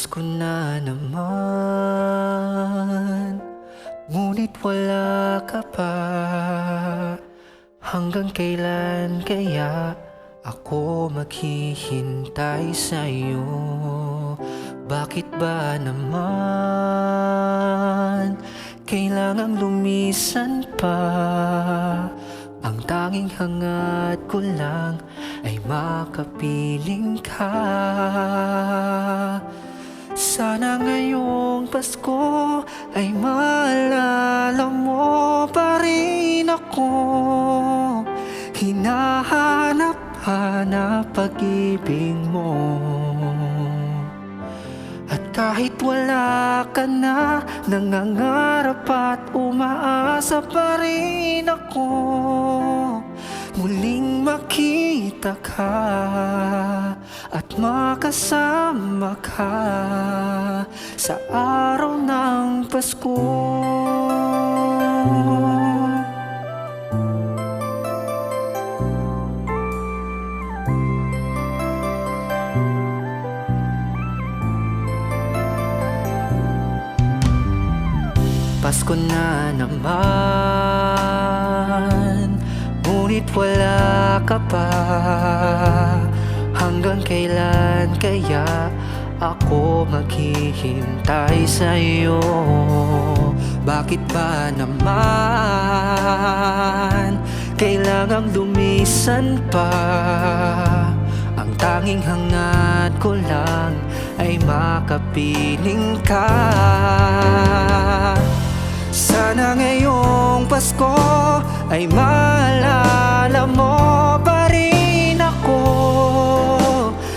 Pasko na naman, ngunit wala ka pa. Hanggang kailan kaya ako maghihintay sa'yo? Bakit ba naman kailangang lumisan pa? Ang tanging hangad ko lang ay makapiling ka. Sana ngayong Pasko ay maalala mo pa rin ako. Hinahanap-hanap pag-ibig mo. At kahit wala ka na, nangangarap at umaasa pa rin ako. Muling makita ka at makasama ka sa araw ng Pasko. Pasko na naman, ngunit wala ka pa. Hanggang kailan kaya ako maghihintay sa'yo? Bakit ba naman kailangang lumisan pa? Ang tanging hangad ko lang ay makapiling ka. Sana ngayong Pasko ay maalala mo pa rin ako.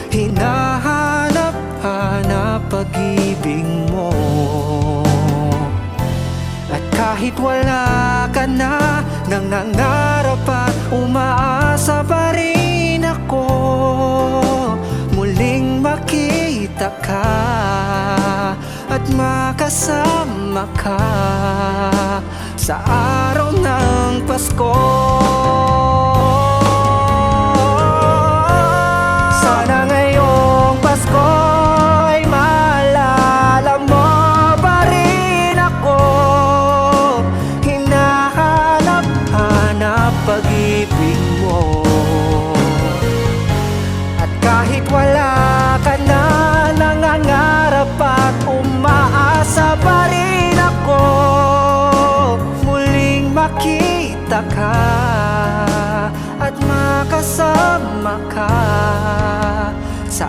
Hinahanap-hanap pag-ibig mo. At kahit wala ka na, nangangarap at umaasa pa rin ako. Muling makita ka at makasama ka sa araw ng Pasko. Sana ngayong Pasko ay maalala mo pa rin ako. Hinahanap-hanap pag-ibig mo. At kahit wala ka na, nangangarap at umaasa pa rin ako. Muling makita ka at makasama ka sa